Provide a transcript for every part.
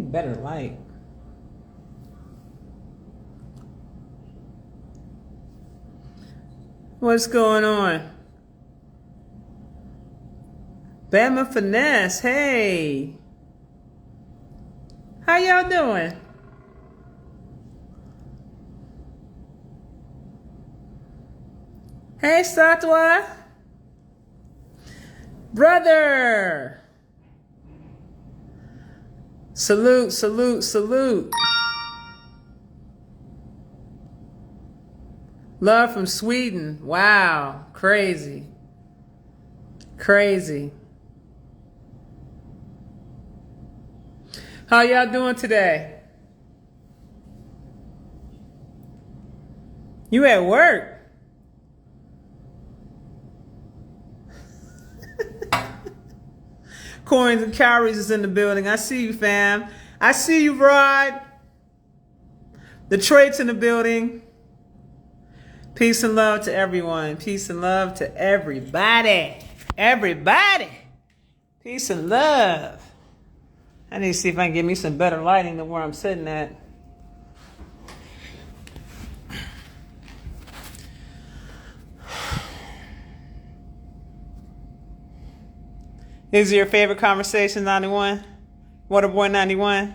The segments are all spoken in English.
need better light. What's going on? Bama Finesse, hey. How y'all doing? Hey, Satwa. Brother. Salute, salute, salute. Love from Sweden. Wow. Crazy. Crazy. How y'all doing today? You at work? Coins and calories is in the building. I see you, fam. I see you, Rod. The traits in the building. Peace and love to everyone. Peace and love to everybody. Everybody. Peace and love. I need to see if I can get me some better lighting than where I'm sitting at. Is your favorite conversation 91? Waterboy 91?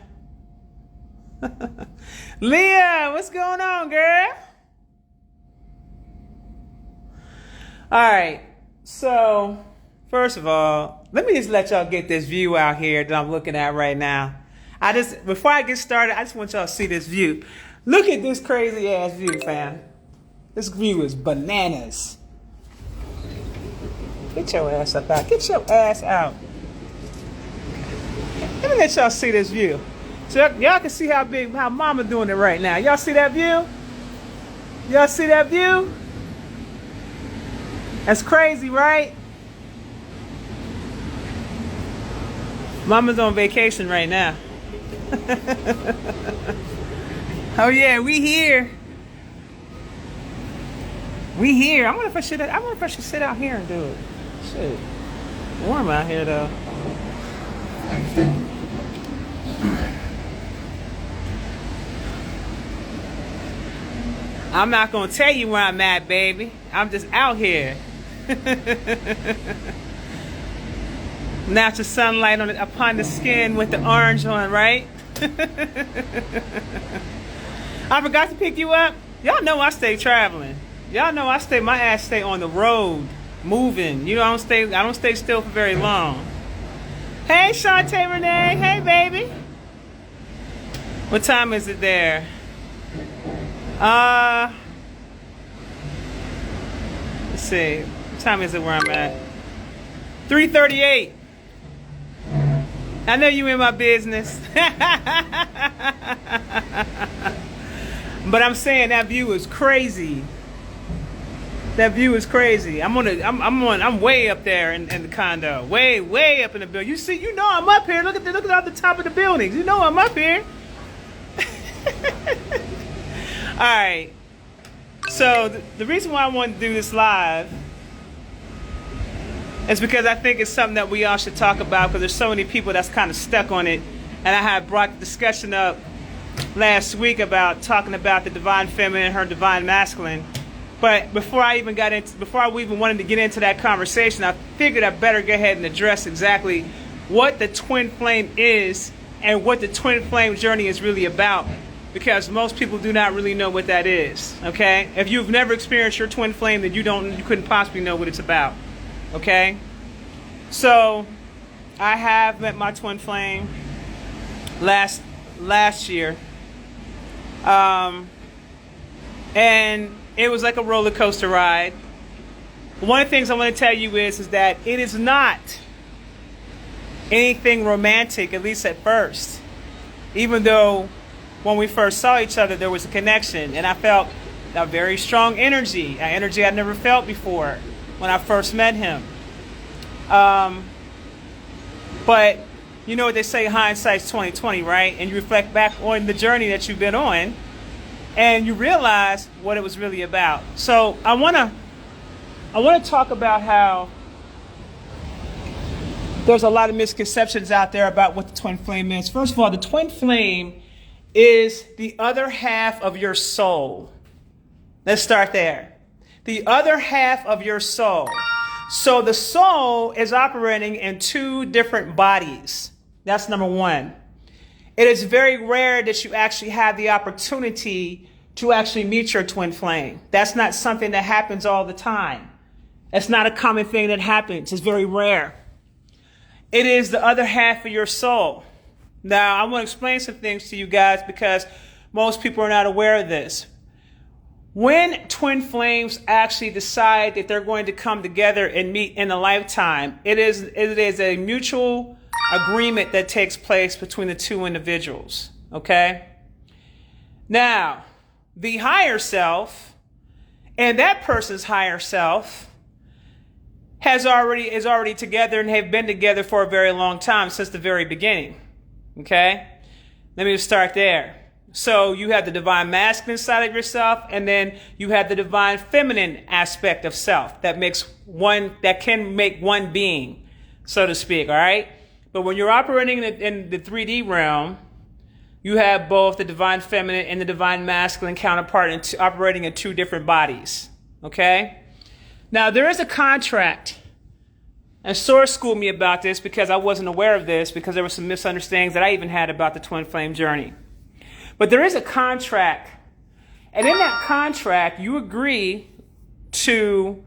Leah, what's going on, girl? All right, so first of all, let me just let y'all get this view out here that I'm looking at right now. Before I get started, I just want y'all to see this view. Look at this crazy ass view, fam. This view is bananas. Get your ass up out. Get your ass out. Let me let y'all see this view. So y'all can see how mama doing it right now. Y'all see that view? Y'all see that view? That's crazy, right? Mama's on vacation right now. Oh yeah, we here. We here. I wonder if I should sit out here and do it. Shit. Warm out here though. I'm not gonna tell you where I'm at, baby. I'm just out here. Natural sunlight upon the skin with the orange on, right? I forgot to pick you up. Y'all know I stay traveling. Y'all know my ass stay on the road, moving. You know, I don't stay still for very long. Hey, Shantae Renee. Hey, baby. What time is it there? Let's see. What time is it where I'm at? 3:38. I know you in my business. But I'm saying that view is crazy. That view is crazy. I'm way up there in the condo. Way up in the building. You know I'm up here. Look at the top of the buildings. You know I'm up here. All right. So the reason why I wanted to do this live is because I think it's something that we all should talk about, because there's so many people that's kind of stuck on it. And I had brought the discussion up last week about talking about the divine feminine and her divine masculine. But before we even wanted to get into that conversation, I figured I'd better go ahead and address exactly what the twin flame is and what the twin flame journey is really about, because most people do not really know what that is. Okay? If you've never experienced your twin flame, then you couldn't possibly know what it's about. Okay? So I have met my twin flame last year. And it was like a roller coaster ride. One of the things I want to tell you is that it is not anything romantic, at least at first. Even though when we first saw each other, there was a connection, and I felt a very strong energy, an energy I'd never felt before when I first met him. But you know what they say, hindsight's 20/20, right? And you reflect back on the journey that you've been on, and you realize what it was really about. So I want to talk about how there's a lot of misconceptions out there about what the twin flame is. First of all, the twin flame is the other half of your soul. Let's start there. The other half of your soul. So the soul is operating in two different bodies. That's number one. It is very rare that you actually have the opportunity to actually meet your twin flame. That's not something that happens all the time. It's not a common thing that happens. It's very rare. It is the other half of your soul. Now, I want to explain some things to you guys because most people are not aware of this. When twin flames actually decide that they're going to come together and meet in a lifetime, it is a mutual agreement that takes place between the two individuals. Okay? Now, the higher self and that person's higher self is already together and have been together for a very long time, since the very beginning. Okay? Let me just start there. So you have the divine masculine side of yourself, and then you have the divine feminine aspect of self that can make one being, so to speak. All right? But when you're operating in the 3D realm, you have both the divine feminine and the divine masculine counterpart operating in two different bodies. Okay? Now, there is a contract, and Source schooled me about this because I wasn't aware of this, because there were some misunderstandings that I even had about the twin flame journey. But there is a contract, and in that contract, you agree to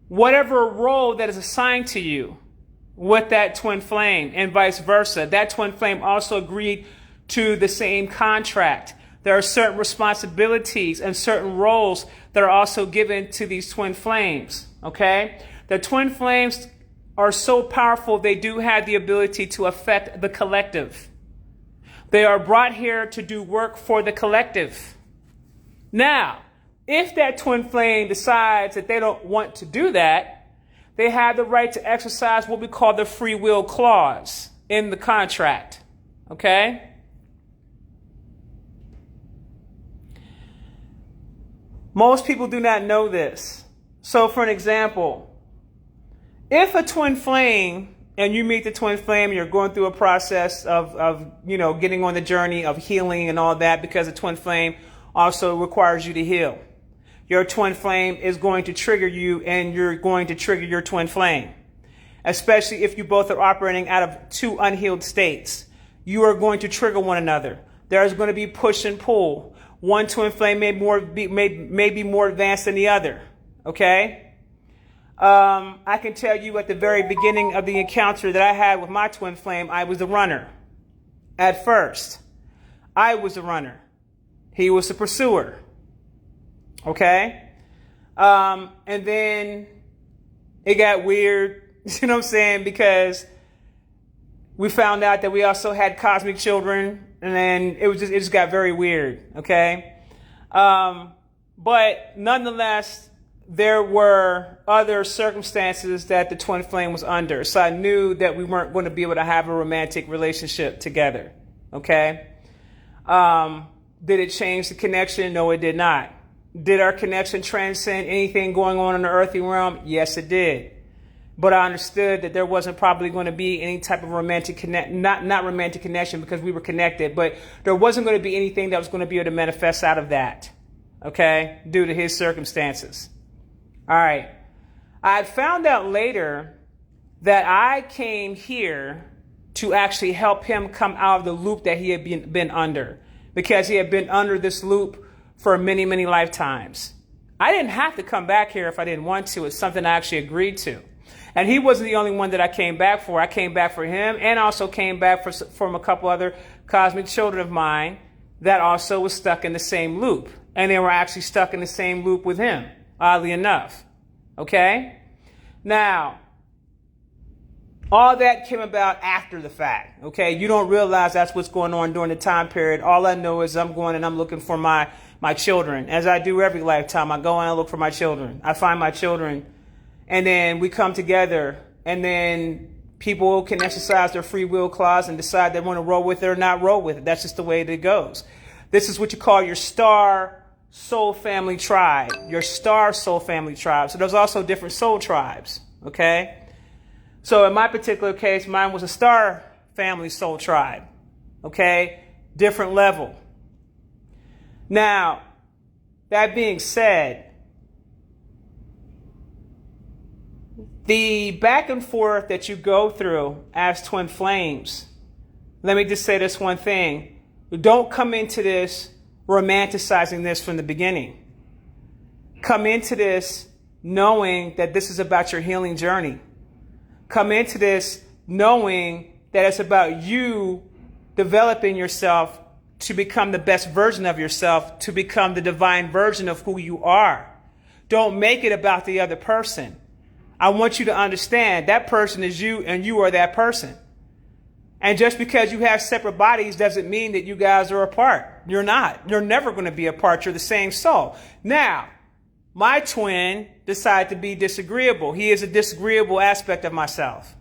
whatever role that is assigned to you with that twin flame, and vice versa. That twin flame also agreed to the same contract. There are certain responsibilities and certain roles that are also given to these twin flames, okay? The twin flames are so powerful, they do have the ability to affect the collective. They are brought here to do work for the collective. Now, if that twin flame decides that they don't want to do that, they have the right to exercise what we call the free will clause in the contract, okay? Most people do not know this. So for an example, if a twin flame, and you meet the twin flame, you're going through a process of getting on the journey of healing and all that, because the twin flame also requires you to heal. Your twin flame is going to trigger you, and you're going to trigger your twin flame. Especially if you both are operating out of two unhealed states. You are going to trigger one another. There's going to be push and pull. One twin flame may be more advanced than the other. Okay? I can tell you at the very beginning of the encounter that I had with my twin flame, I was the runner. At first, I was the runner. He was the pursuer. Okay? And then it got weird, you know what I'm saying? Because we found out that we also had cosmic children, and then it just got very weird, okay? But nonetheless, there were other circumstances that the twin flame was under. So I knew that we weren't going to be able to have a romantic relationship together, okay? Did it change the connection? No, it did not. Did our connection transcend anything going on in the earthly realm? Yes, it did. But I understood that there wasn't probably going to be any type of romantic not romantic connection, because we were connected, but there wasn't going to be anything that was going to be able to manifest out of that, okay, due to his circumstances. All right. I had found out later that I came here to actually help him come out of the loop that he had been under, because he had been under this loop for many, many lifetimes. I didn't have to come back here if I didn't want to. It's something I actually agreed to. And he wasn't the only one that I came back for. I came back for him, and also came back from a couple other cosmic children of mine that also was stuck in the same loop. And they were actually stuck in the same loop with him, oddly enough. Okay? Now, all that came about after the fact. Okay? You don't realize that's what's going on during the time period. All I know is I'm going and I'm looking for my children. As I do every lifetime, I go and I look for my children. I find my children. And then we come together, and then people can exercise their free will clause and decide they want to roll with it or not roll with it. That's just the way it goes. This is what you call your star soul family tribe, your star soul family tribe. So there's also different soul tribes, okay? So in my particular case, mine was a star family soul tribe. Okay? Different level. Now, that being said, the back and forth that you go through as twin flames, let me just say this one thing. Don't come into this romanticizing this from the beginning. Come into this knowing that this is about your healing journey. Come into this knowing that it's about you developing yourself to become the best version of yourself, to become the divine version of who you are. Don't make it about the other person. I want you to understand that person is you and you are that person. And just because you have separate bodies doesn't mean that you guys are apart. You're not. You're never going to be apart. You're the same soul. Now, my twin decided to be disagreeable. He is a disagreeable aspect of myself.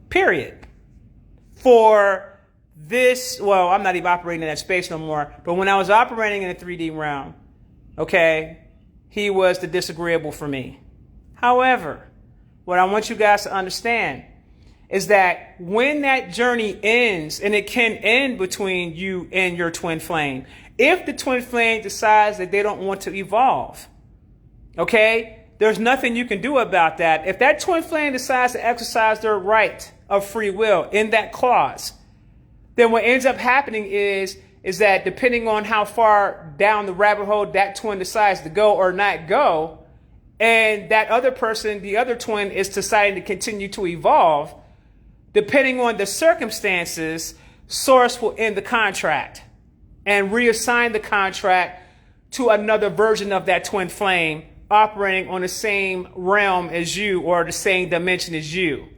Period. For this, well, I'm not even operating in that space no more. But when I was operating in the 3D realm, okay, he was the disagreeable for me. However, what I want you guys to understand is that when that journey ends, and it can end between you and your twin flame, if the twin flame decides that they don't want to evolve, okay, there's nothing you can do about that. If that twin flame decides to exercise their right of free will in that clause, then what ends up happening is that depending on how far down the rabbit hole that twin decides to go or not go, and that other person, the other twin, is deciding to continue to evolve, depending on the circumstances, Source will end the contract and reassign the contract to another version of that twin flame operating on the same realm as you or the same dimension as you.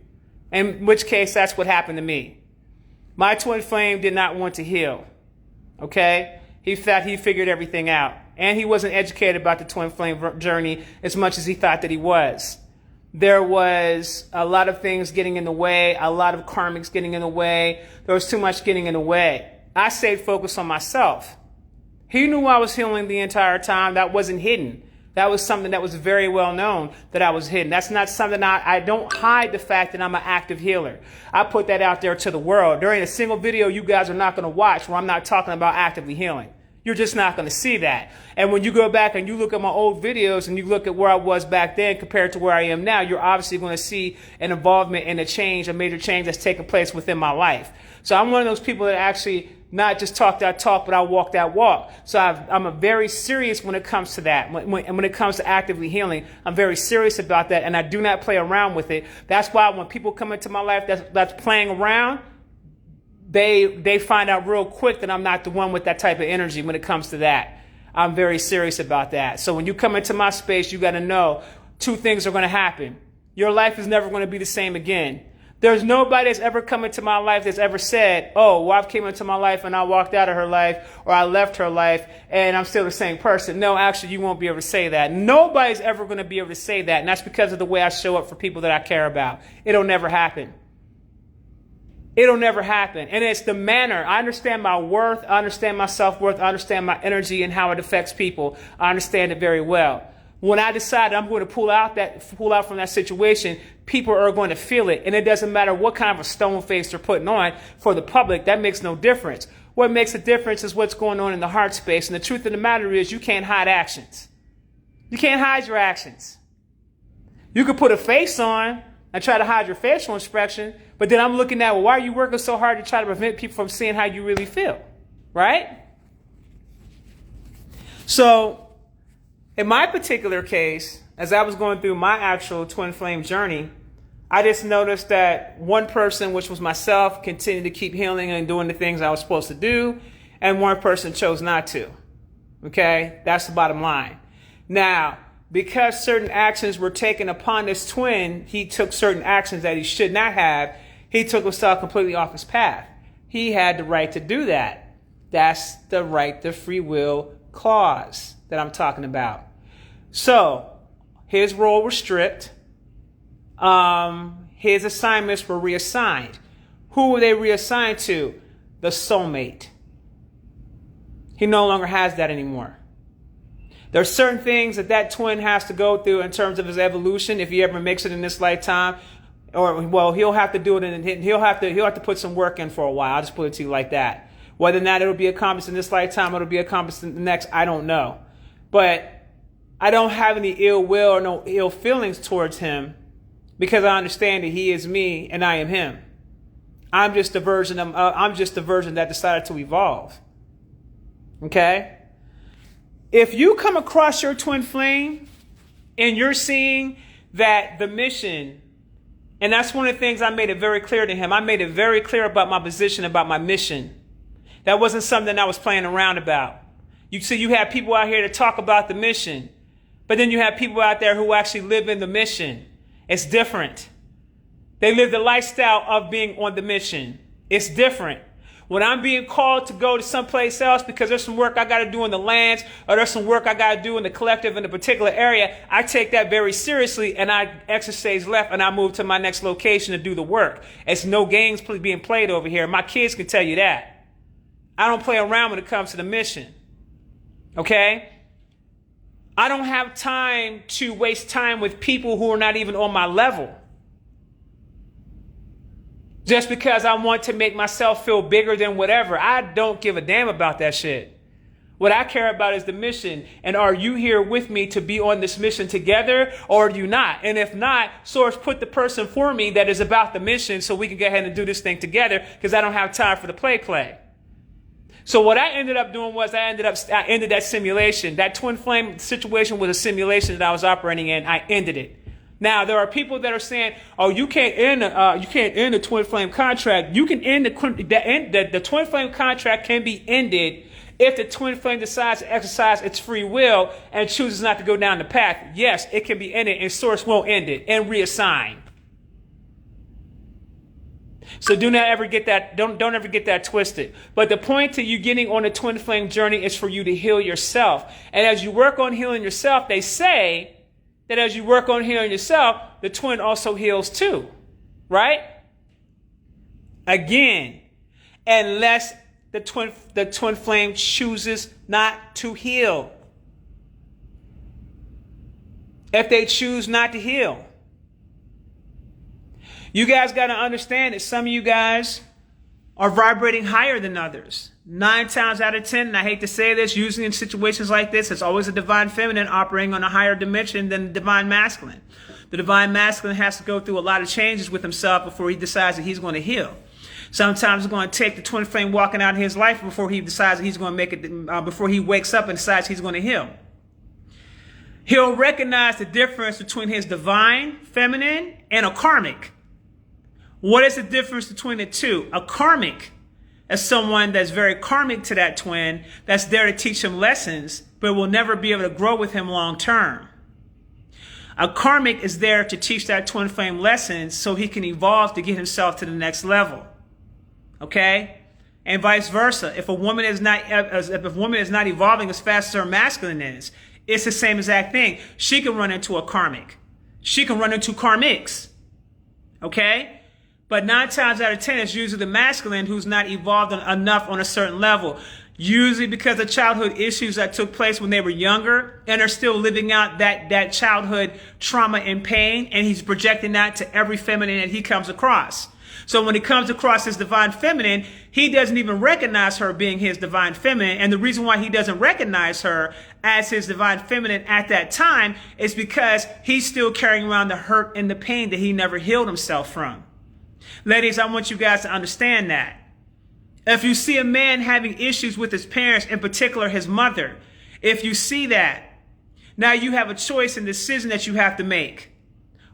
In which case, that's what happened to me. My twin flame did not want to heal. Okay? He thought he figured everything out. And he wasn't educated about the twin flame journey as much as he thought that he was. There was a lot of things getting in the way, a lot of karmics getting in the way. There was too much getting in the way. I stayed focused on myself. He knew I was healing the entire time. That wasn't hidden. That was something that was very well known that I was hidden. That's not something I don't hide the fact that I'm an active healer. I put that out there to the world. There ain't a single video you guys are not going to watch where I'm not talking about actively healing. You're just not going to see that. And when you go back and you look at my old videos and you look at where I was back then compared to where I am now, you're obviously going to see an involvement and a change, a major change that's taken place within my life. So I'm one of those people that actually not just talk that talk, but I walk that walk. So I'm a very serious when it comes to that. When it comes to actively healing, I'm very serious about that, and I do not play around with it. That's why when people come into my life that's playing around, they find out real quick that I'm not the one with that type of energy when it comes to that. I'm very serious about that. So when you come into my space, you got to know two things are going to happen. Your life is never going to be the same again. There's nobody that's ever come into my life that's ever said, oh, well, I came into my life and I walked out of her life or I left her life and I'm still the same person. No, actually, you won't be able to say that. Nobody's ever going to be able to say that. And that's because of the way I show up for people that I care about. It'll never happen. It'll never happen. And it's the manner. I understand my worth. I understand my self-worth. I understand my energy and how it affects people. I understand it very well. When I decide I'm going to pull out from that situation, people are going to feel it. And it doesn't matter what kind of a stone face they're putting on for the public. That makes no difference. What makes a difference is what's going on in the heart space. And the truth of the matter is you can't hide actions. You can't hide your actions. You could put a face on and try to hide your facial expression. But then I'm looking at, well, why are you working so hard to try to prevent people from seeing how you really feel? Right? So in my particular case, as I was going through my actual twin flame journey, I just noticed that one person, which was myself, continued to keep healing and doing the things I was supposed to do, and one person chose not to. Okay? That's the bottom line. Now, because certain actions were taken upon this twin, he took certain actions that he should not have. He took himself completely off his path. He had the right to do that. That's the right to free will clause that I'm talking about. So his role was stripped. His assignments were reassigned. Who were they reassigned to? The soulmate. He no longer has that anymore. There are certain things that twin has to go through in terms of his evolution, if he ever makes it in this lifetime, Or, well, he'll have to do it, and he'll have to put some work in for a while. I'll just put it to you like that. Whether or not it'll be accomplished in this lifetime, it'll be accomplished in the next, I don't know. But I don't have any ill will or no ill feelings towards him, because I understand that he is me and I am him. I'm just the version that decided to evolve. Okay? If you come across your twin flame and you're seeing that the mission, and that's one of the things I made it very clear to him. I made it very clear about my position, about my mission. That wasn't something I was playing around about. You see, you have people out here to talk about the mission, but then you have people out there who actually live in the mission. It's different. They live the lifestyle of being on the mission. It's different. When I'm being called to go to someplace else because there's some work I got to do in the lands, or there's some work I got to do in the collective in a particular area, I take that very seriously, and I exercise left and I move to my next location to do the work. It's no games being played over here. My kids can tell you that. I don't play around when it comes to the mission. Okay? I don't have time to waste time with people who are not even on my level. Just because I want to make myself feel bigger than whatever. I don't give a damn about that shit. What I care about is the mission. And are you here with me to be on this mission together, or are you not? And if not, Source, put the person for me that is about the mission so we can go ahead and do this thing together, because I don't have time for the play. So what I ended up doing was I ended that simulation. That twin flame situation was a simulation that I was operating in. I ended it. Now, there are people that are saying, "Oh, you can't end the twin flame contract. You can end the twin flame contract can be ended if the twin flame decides to exercise its free will and chooses not to go down the path." Yes, it can be ended, and Source won't end it and reassign. So do not ever get that. Don't ever get that twisted. But the point to you getting on a twin flame journey is for you to heal yourself. And as you work on healing yourself, they say that as you work on healing yourself, the twin also heals too, right? Again, unless the twin flame chooses not to heal. If they choose not to heal. You guys got to understand that some of you guys are vibrating higher than others. 9 times out of 10, and I hate to say this, usually in situations like this, it's always a divine feminine operating on a higher dimension than the divine masculine. The divine masculine has to go through a lot of changes with himself before he decides that he's going to heal. Sometimes it's going to take the twin flame walking out of his life before he decides that he's going to make it, before he wakes up and decides he's going to heal. He'll recognize the difference between his divine feminine and a karmic. What is the difference between the two? A karmic is someone that's very karmic to that twin, that's there to teach him lessons, but will never be able to grow with him long term. A karmic is there to teach that twin flame lessons so he can evolve to get himself to the next level. Okay? And vice versa. If a woman is not evolving as fast as her masculine is, it's the same exact thing. She can run into a karmic. She can run into karmics. Okay? But 9 times out of 10, it's usually the masculine who's not evolved enough on a certain level. Usually because of childhood issues that took place when they were younger, and are still living out that childhood trauma and pain, and he's projecting that to every feminine that he comes across. So when he comes across his divine feminine, he doesn't even recognize her being his divine feminine. And the reason why he doesn't recognize her as his divine feminine at that time is because he's still carrying around the hurt and the pain that he never healed himself from. Ladies, I want you guys to understand that. If you see a man having issues with his parents, in particular his mother, if you see that, now you have a choice and decision that you have to make.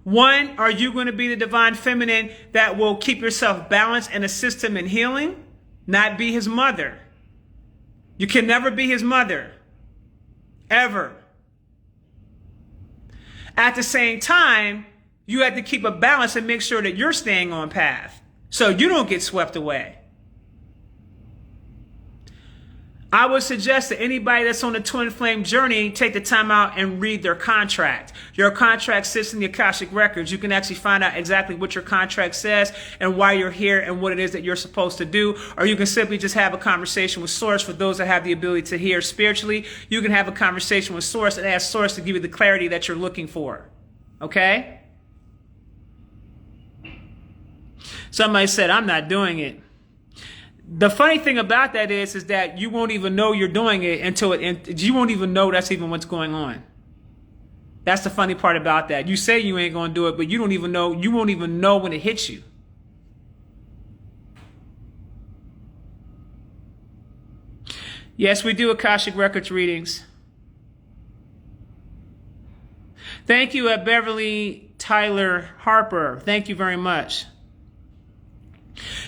One, are you going to be the divine feminine that will keep yourself balanced and assist him in healing? Not be his mother. You can never be his mother. Ever. At the same time, you have to keep a balance and make sure that you're staying on path so you don't get swept away. I would suggest that anybody that's on the twin flame journey take the time out and read their contract. Your contract sits in the Akashic records. You can actually find out exactly what your contract says and why you're here and what it is that you're supposed to do. Or you can simply just have a conversation with Source. For those that have the ability to hear spiritually, you can have a conversation with Source and ask Source to give you the clarity that you're looking for. Okay? Somebody said, I'm not doing it. The funny thing about that is that you won't even know you're doing it until you won't even know that's even what's going on. That's the funny part about that. You say you ain't going to do it, but you won't even know when it hits you. Yes, we do Akashic Records readings. Thank you, Beverly Tyler Harper. Thank you very much.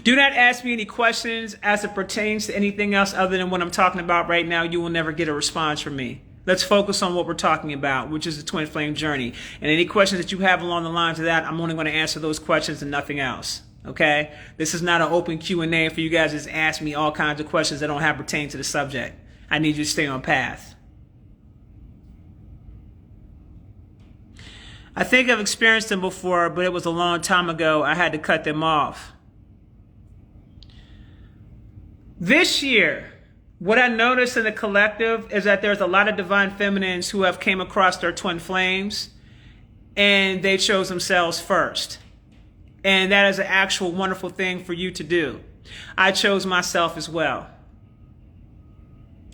Do not ask me any questions as it pertains to anything else other than what I'm talking about right now. You will never get a response from me. Let's focus on what we're talking about, which is the twin flame journey. And any questions that you have along the lines of that, I'm only going to answer those questions and nothing else. Okay? This is not an open Q&A for you guys to just ask me all kinds of questions that don't have pertain to the subject. I need you to stay on path. I think I've experienced them before, but it was a long time ago. I had to cut them off. This year, what I noticed in the collective is that there's a lot of divine feminines who have came across their twin flames and they chose themselves first. And that is an actual wonderful thing for you to do. I chose myself as well.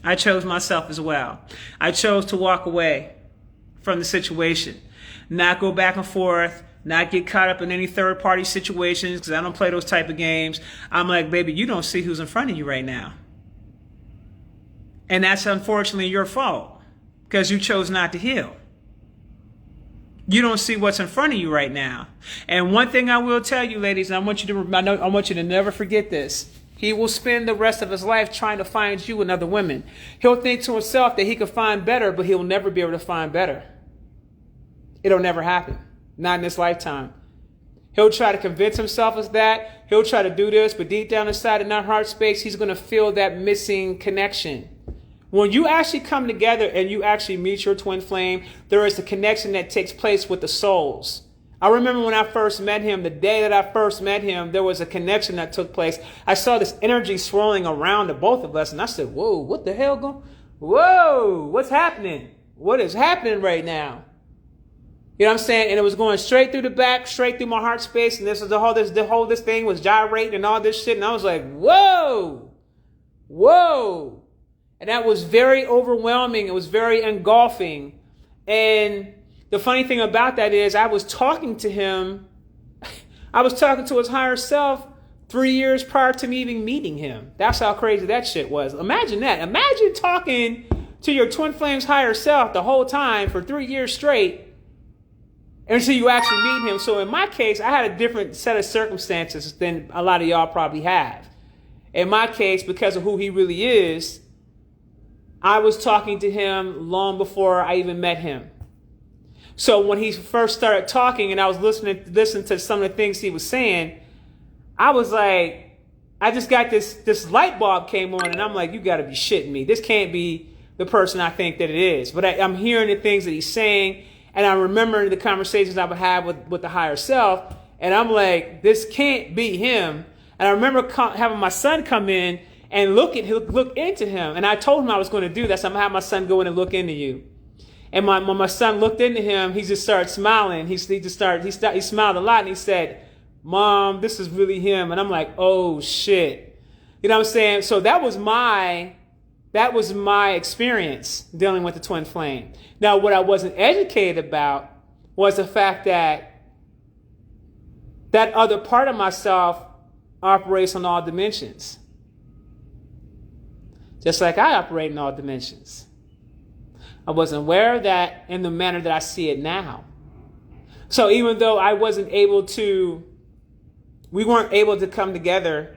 I chose myself as well. I chose to walk away from the situation, not go back and forth, not get caught up in any third party situations, because I don't play those type of games. I'm like, baby, you don't see who's in front of you right now. And that's unfortunately your fault, because you chose not to heal. You don't see what's in front of you right now. And one thing I will tell you, ladies, and I want you to never forget this. He will spend the rest of his life trying to find you and other women. He'll think to himself that he could find better, but he'll never be able to find better. It'll never happen. Not in this lifetime. He'll try to convince himself of that. He'll try to do this, but deep down inside in that heart space, he's going to feel that missing connection. When you actually come together and you actually meet your twin flame, there is a connection that takes place with the souls. I remember when I first met him, the day that I first met him, there was a connection that took place. I saw this energy swirling around the both of us, and I said, whoa, what the hell going? Whoa, what's happening? What is happening right now? You know what I'm saying? And it was going straight through the back, straight through my heart space, and this thing was gyrating and all this shit, and I was like, whoa, whoa. And that was very overwhelming. It was very engulfing. And the funny thing about that is I was talking to him. I was talking to his higher self 3 years prior to me even meeting him. That's how crazy that shit was. Imagine that. Imagine talking to your twin flame's higher self the whole time for 3 years straight until you actually meet him. So in my case, I had a different set of circumstances than a lot of y'all probably have. In my case, because of who he really is, I was talking to him long before I even met him. So when he first started talking and I was listening to some of the things he was saying, I was like, I just got this light bulb came on and I'm like, you got to be shitting me. This can't be the person I think that it is. But I'm hearing the things that he's saying, and I remember the conversations I would have with the higher self, and I'm like, this can't be him. And I remember having my son come in and look into him. And I told him I was going to do that. So I'm going to have my son go in and look into you. And when my son looked into him, he just started smiling. He smiled a lot, and he said, Mom, this is really him. And I'm like, oh shit. You know what I'm saying? So that was my experience dealing with the twin flame. Now, what I wasn't educated about was the fact that that other part of myself operates on all dimensions. Just like I operate in all dimensions. I wasn't aware of that in the manner that I see it now. So even though we weren't able to come together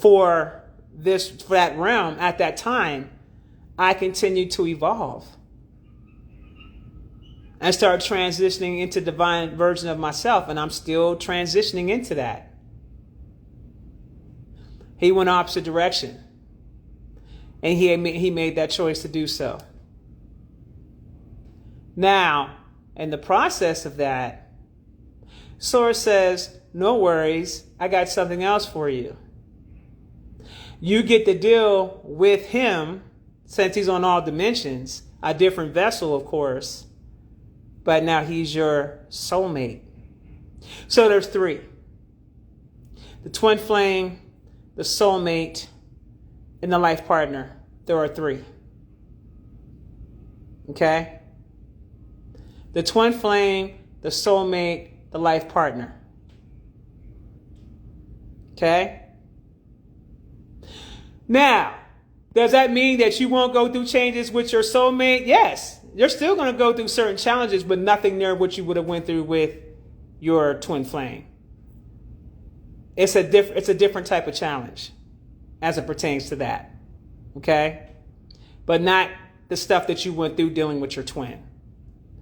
for that realm at that time, I continued to evolve and start transitioning into divine version of myself, and I'm still transitioning into that. He went opposite direction, and he made that choice to do so. Now, in the process of that, Source says, no worries, I got something else for you. You get to deal with him, since he's on all dimensions, a different vessel, of course, but now he's your soulmate. So there's three. The twin flame, the soulmate, and the life partner. There are three. Okay? The twin flame, the soulmate, the life partner. Okay? Now, does that mean that you won't go through changes with your soulmate? Yes. You're still going to go through certain challenges, but nothing near what you would have went through with your twin flame. It's a different type of challenge as it pertains to that. Okay? But not the stuff that you went through dealing with your twin.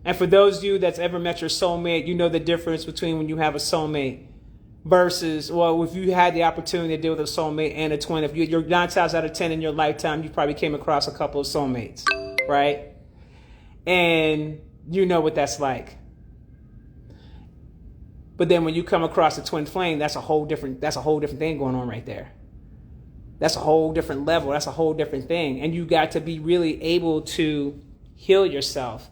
And for those of you that's ever met your soulmate, you know the difference between when you have a soulmate versus, well, if you had the opportunity to deal with a soulmate and a twin, if you're 9 times out of 10 in your lifetime, you probably came across a couple of soulmates, right? And you know what that's like. But then when you come across a twin flame, that's a whole different thing going on right there. That's a whole different level. That's a whole different thing. And you got to be really able to heal yourself.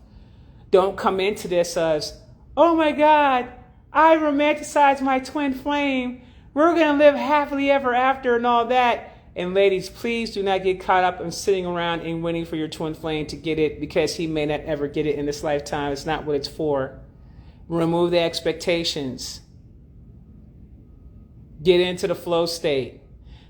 Don't come into this as, oh my God, I romanticize my twin flame. We're going to live happily ever after and all that. And ladies, please do not get caught up in sitting around and waiting for your twin flame to get it, because he may not ever get it in this lifetime. It's not what it's for. Remove the expectations. Get into the flow state.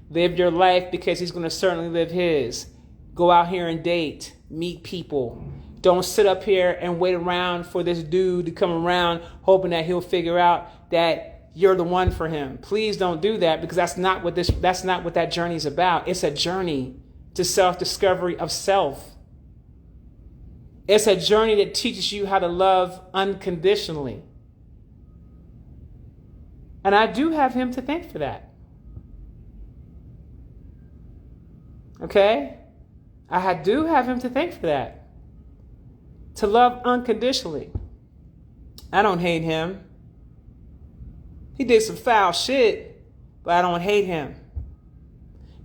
Live your life, because he's going to certainly live his. Go out here and date. Meet people. Don't sit up here and wait around for this dude to come around hoping that he'll figure out that you're the one for him. Please don't do that, because that's not what that journey is about. It's a journey to self-discovery of self. It's a journey that teaches you how to love unconditionally. And I do have him to thank for that. Okay? I do have him to thank for that. To love unconditionally. I don't hate him. He did some foul shit, but I don't hate him.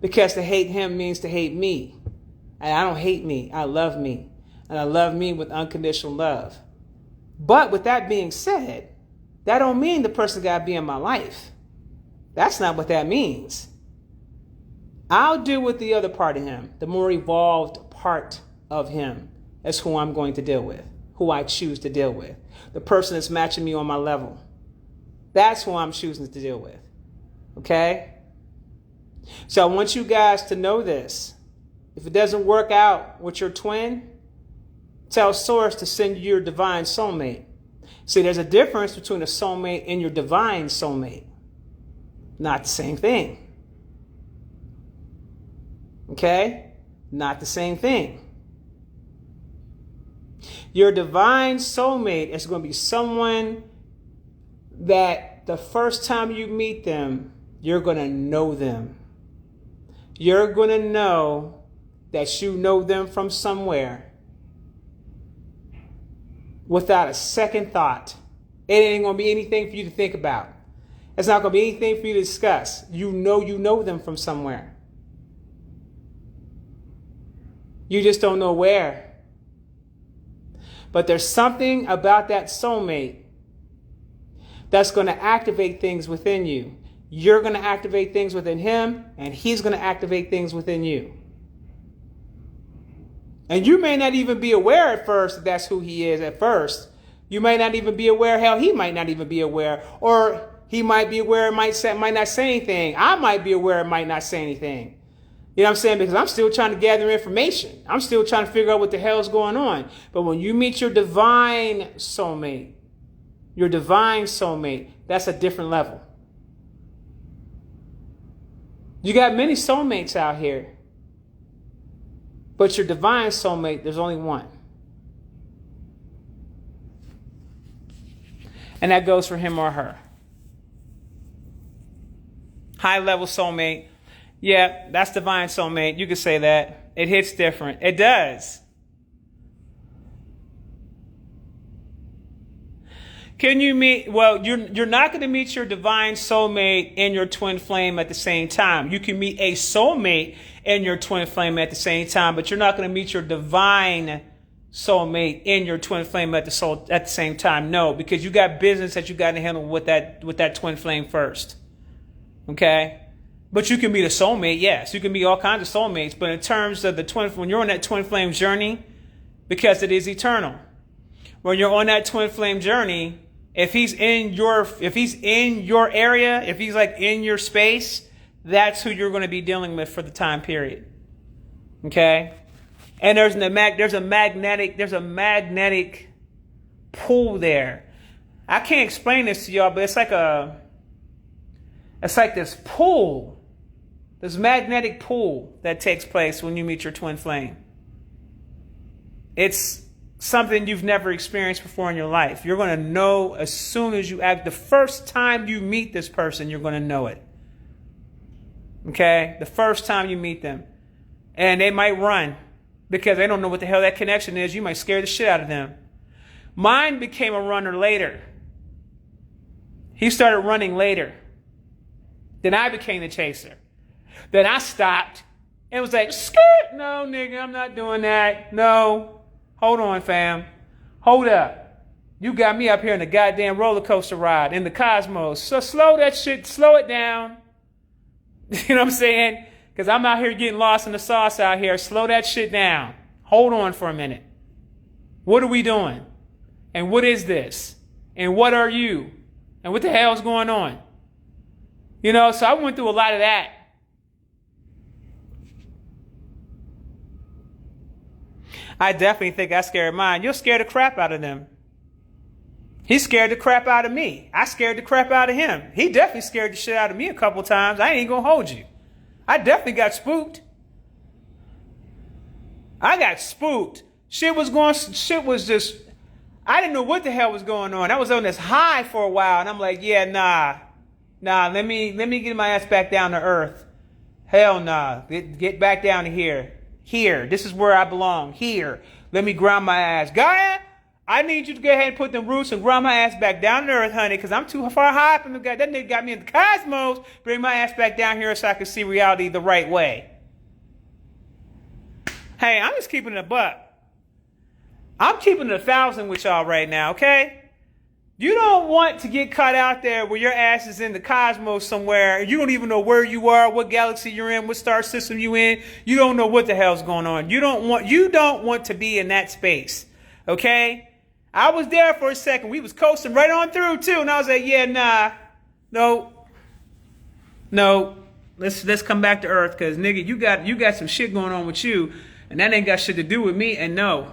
Because to hate him means to hate me. And I don't hate me. I love me. And I love me with unconditional love. But with that being said, that don't mean the person got to be in my life. That's not what that means. I'll deal with the other part of him, the more evolved part of him. That's who I'm going to deal with, who I choose to deal with. The person that's matching me on my level. That's who I'm choosing to deal with. Okay? So I want you guys to know this. If it doesn't work out with your twin, tell Source to send you your divine soulmate. See, there's a difference between a soulmate and your divine soulmate. Not the same thing. Okay? Not the same thing. Your divine soulmate is going to be someone that the first time you meet them, you're going to know them. You're going to know that you know them from somewhere without a second thought. It ain't going to be anything for you to think about. It's not going to be anything for you to discuss. You know them from somewhere. You just don't know where. But there's something about that soulmate that's going to activate things within you. You're going to activate things within him, and he's going to activate things within you. And you may not even be aware at first that that's who he is at first. You may not even be aware. Hell, he might not even be aware. Or he might be aware and might not say anything. I might be aware and might not say anything. You know what I'm saying? Because I'm still trying to gather information. I'm still trying to figure out what the hell is going on. But when you meet your divine soulmate, that's a different level. You got many soulmates out here. But your divine soulmate, there's only one. And that goes for him or her. High level soulmate. Yeah, that's divine soulmate. You could say that. It hits different. It does. Can you meet, well, you're not going to meet your divine soulmate and your twin flame at the same time. You can meet a soulmate and your twin flame at the same time, but you're not going to meet your divine soulmate and your twin flame at the same time. No, because you got business that you got to handle with that twin flame first. Okay? But you can meet a soulmate, yes. You can meet all kinds of soulmates. But in terms of the when you're on that twin flame journey, because it is eternal, when you're on that twin flame journey, if he's in your area, if he's like in your space, that's who you're going to be dealing with for the time period. Okay? And there's a magnetic pull there. I can't explain this to y'all, but it's like this pull, this magnetic pull that takes place when you meet your twin flame. It's something you've never experienced before in your life. You're going to know as soon as you act. The first time you meet this person, you're going to know it. Okay? The first time you meet them. And they might run because they don't know what the hell that connection is. You might scare the shit out of them. Mine became a runner later. He started running later. Then I became the chaser. Then I stopped and was like, skirt. No, nigga, I'm not doing that. No. Hold on, fam. Hold up. You got me up here in the goddamn roller coaster ride in the cosmos. So slow that shit. Slow it down. You know what I'm saying? Because I'm out here getting lost in the sauce out here. Slow that shit down. Hold on for a minute. What are we doing? And what is this? And what are you? And what the hell is going on? You know, so I went through a lot of that. I definitely think I scared mine. You'll scare the crap out of them. He scared the crap out of me. I scared the crap out of him. He definitely scared the shit out of me a couple times. I ain't gonna hold you. I definitely got spooked. I got spooked. Shit was just, I didn't know what the hell was going on. I was on this high for a while, and I'm like, yeah, nah, let me get my ass back down to earth. Hell nah, get back down to here. Here, this is where I belong. Here, let me ground my ass. Gaia, I need you to go ahead and put them roots and ground my ass back down to earth, honey, because I'm too far high up in the God. That nigga got me in the cosmos. Bring my ass back down here so I can see reality the right way. Hey, I'm just keeping it a buck. I'm keeping it 1,000 with y'all right now, okay? You don't want to get caught out there where your ass is in the cosmos somewhere and you don't even know where you are, what galaxy you're in, what star system you in. You don't know what the hell's going on. You don't want to be in that space, okay? I was there for a second. We was coasting right on through too, and I was like, yeah, nah, no. Let's come back to earth, because nigga, you got some shit going on with you, and that ain't got shit to do with me. And no,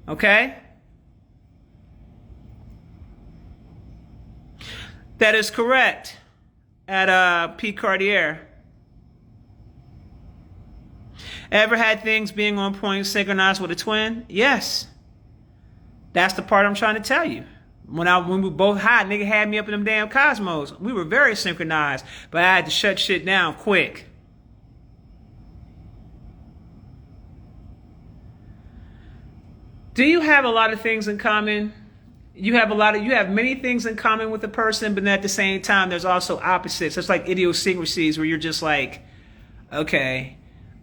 okay. That is correct. At P. Cartier. Ever had things being on point synchronized with a twin? Yes. That's the part I'm trying to tell you. When we were both high, nigga had me up in them damn cosmos. We were very synchronized, but I had to shut shit down quick. Do you have a lot of things in common? You have many things in common with a person, but at the same time, there's also opposites. It's like idiosyncrasies where you're just like, okay,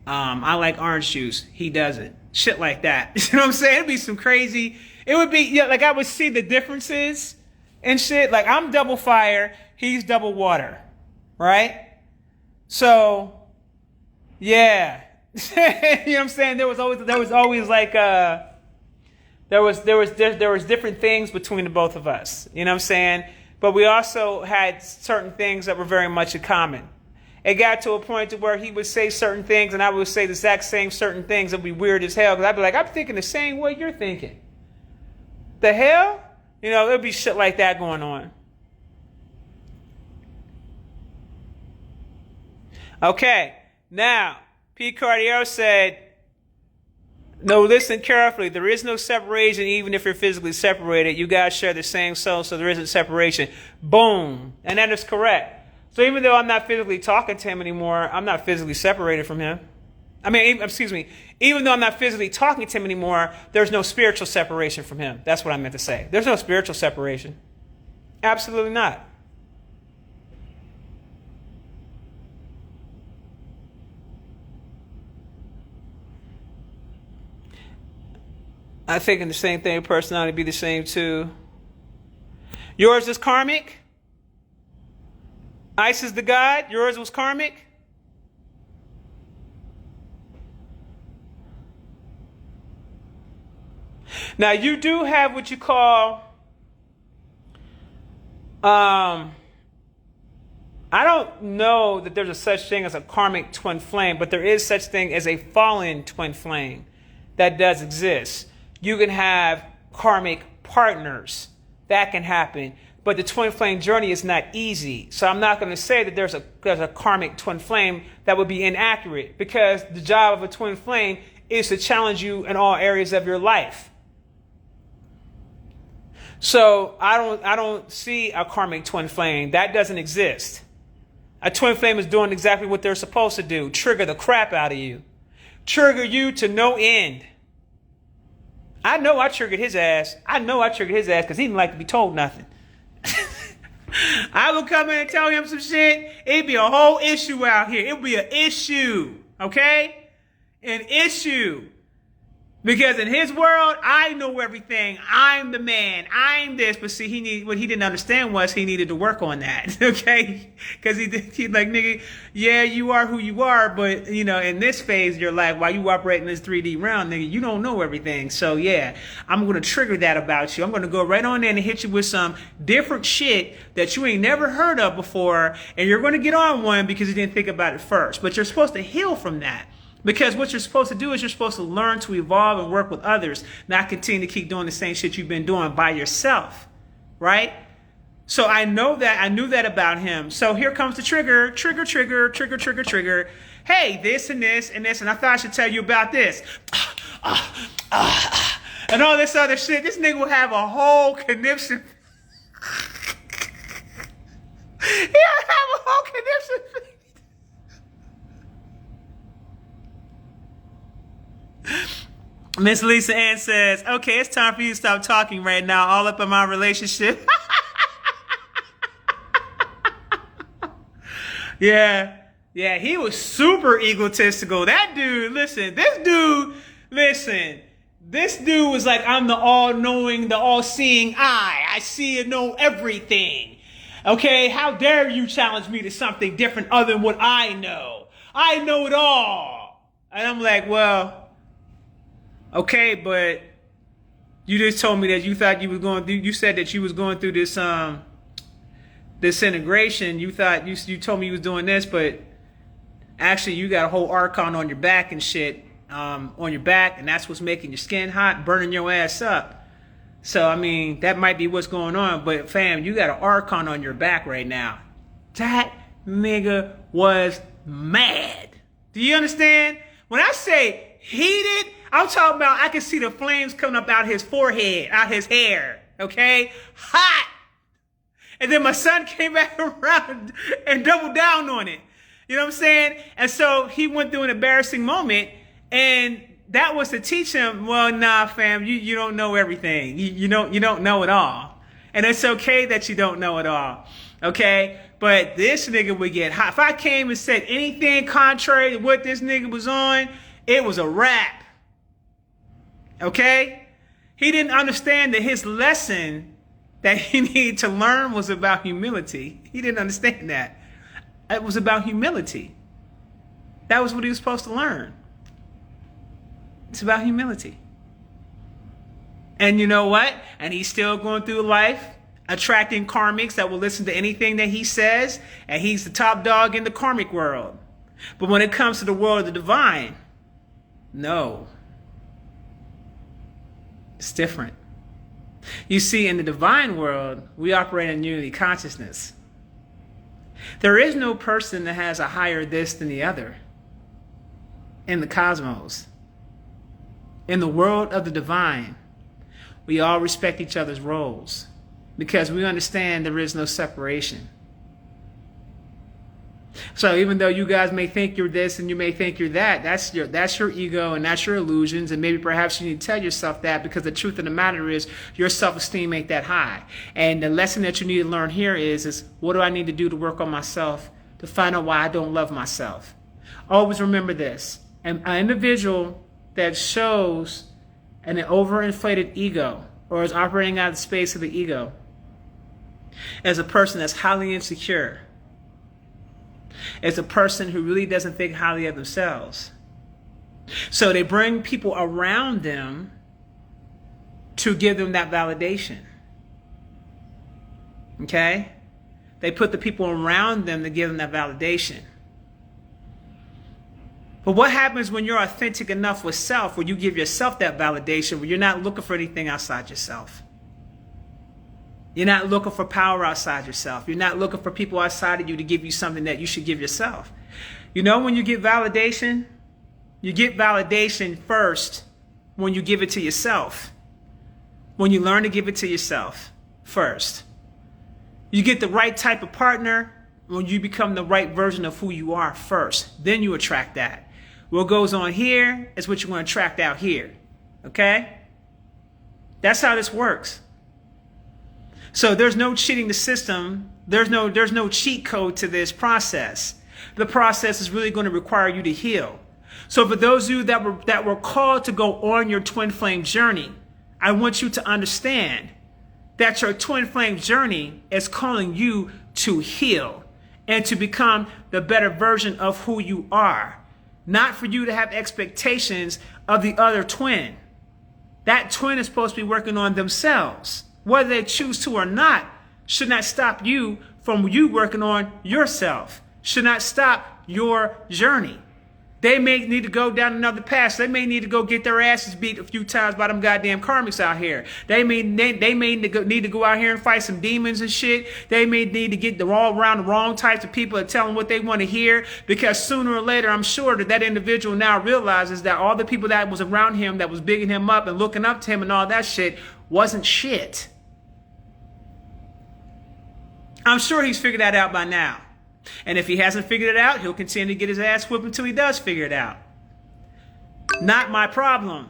I like orange juice. He doesn't. Shit like that. You know what I'm saying? It'd be some crazy. It would be, yeah, like I would see the differences and shit. Like I'm double fire, he's double water, right? So, yeah. You know what I'm saying? There was always like there was different things between the both of us. You know what I'm saying? But we also had certain things that were very much in common. It got to a point to where he would say certain things and I would say the exact same certain things. It'd be weird as hell, because I'd be like, I'm thinking the same way you're thinking. The hell? You know, there'd be shit like that going on. Okay, now, P. Cartier said, no, listen carefully. There is no separation even if you're physically separated. You guys share the same soul, so there isn't separation. Boom. And that is correct. So even though I'm not physically talking to him anymore, I'm not physically separated from him. Even though I'm not physically talking to him anymore, there's no spiritual separation from him. That's what I meant to say. There's no spiritual separation. Absolutely not. I think in the same thing, personality be the same too. Yours is karmic? Isis the god, yours was karmic? Now you do have what you call, I don't know that there's a such thing as a karmic twin flame, but there is such thing as a fallen twin flame that does exist. You can have karmic partners. That can happen. But the twin flame journey is not easy. So I'm not going to say that there's a karmic twin flame. That would be inaccurate, because the job of a twin flame is to challenge you in all areas of your life. So I don't see a karmic twin flame. That doesn't exist. A twin flame is doing exactly what they're supposed to do. Trigger the crap out of you. Trigger you to no end. I know I triggered his ass. Because he didn't like to be told nothing. I would come in and tell him some shit. It'd be a whole issue out here. It would be an issue. Okay? An issue. Because in his world, I know everything. I'm the man. I'm this. But see, what he didn't understand was he needed to work on that. Okay? Because he like, nigga, yeah, you are who you are. But, you know, in this phase of your life, while you operate in this 3D realm, nigga, you don't know everything. So, yeah, I'm going to trigger that about you. I'm going to go right on in and hit you with some different shit that you ain't never heard of before. And you're going to get on one because you didn't think about it first. But you're supposed to heal from that. Because what you're supposed to do is you're supposed to learn to evolve and work with others, not continue to keep doing the same shit you've been doing by yourself, right? So I knew that about him. So here comes the trigger. Hey, this and this and this, and I thought I should tell you about this. And all this other shit. This nigga will have a whole conniption. He'll have a whole conniption. Miss Lisa Ann says, okay, it's time for you to stop talking right now, all up in my relationship. Yeah, he was super egotistical. That dude, this dude was like, I'm the all-knowing, the all-seeing eye. I see and know everything. Okay, how dare you challenge me to something different other than what I know? I know it all. And I'm like, well, okay, but you just told me that you thought you was going through, you said that you was going through this disintegration. You thought you told me you was doing this, but actually you got a whole archon on your back and shit, on your back, and that's what's making your skin hot, burning your ass up. So I mean, that might be what's going on, but fam, you got an archon on your back right now. That nigga was mad. Do you understand? When I say heated, I'm talking about I can see the flames coming up out his forehead, out his hair, okay? Hot! And then my son came back around and doubled down on it. You know what I'm saying? And so he went through an embarrassing moment, and that was to teach him, well, nah, fam, you don't know everything. You don't know it all. And it's okay that you don't know it all, okay? But this nigga would get hot. If I came and said anything contrary to what this nigga was on, it was a wrap. Okay? He didn't understand that his lesson that he needed to learn was about humility. He didn't understand that. It was about humility. That was what he was supposed to learn. It's about humility. And you know what? And he's still going through life, attracting karmics that will listen to anything that he says, and he's the top dog in the karmic world. But when it comes to the world of the divine, no. It's different. You see, in the divine world, we operate in unity consciousness. There is no person that has a higher this than the other in the cosmos. In the world of the divine, we all respect each other's roles because we understand there is no separation. So even though you guys may think you're this and you may think you're that, that's your ego and that's your illusions, and maybe perhaps you need to tell yourself that, because the truth of the matter is your self-esteem ain't that high. And the lesson that you need to learn here is what do I need to do to work on myself to find out why I don't love myself? Always remember this. An individual that shows an overinflated ego or is operating out of the space of the ego is a person that's highly insecure. is a person who really doesn't think highly of themselves. So they bring people around them to give them that validation. Okay? They put the people around them to give them that validation. But what happens when you're authentic enough with self, where you give yourself that validation, where you're not looking for anything outside yourself? You're not looking for power outside yourself. You're not looking for people outside of you to give you something that you should give yourself. You know, when you get validation first when you give it to yourself. When you learn to give it to yourself first. You get the right type of partner when you become the right version of who you are first. Then you attract that. What goes on here is what you're going to attract out here. Okay? That's how this works. So there's no cheating the system. There's no cheat code to this process. The process is really going to require you to heal. So for those of you that were called to go on your twin flame journey, I want you to understand that your twin flame journey is calling you to heal and to become the better version of who you are. Not for you to have expectations of the other twin. That twin is supposed to be working on themselves. Whether they choose to or not should not stop you from you working on yourself. Should not stop your journey. They may need to go down another path. They may need to go get their asses beat a few times by them goddamn karmics out here. They may need to go out here and fight some demons and shit. They may need to get all around the wrong types of people and tell them what they want to hear. Because sooner or later, I'm sure that individual now realizes that all the people that was around him, that was bigging him up and looking up to him and all that shit, wasn't shit. I'm sure he's figured that out by now. And if he hasn't figured it out, he'll continue to get his ass whipped until he does figure it out. Not my problem.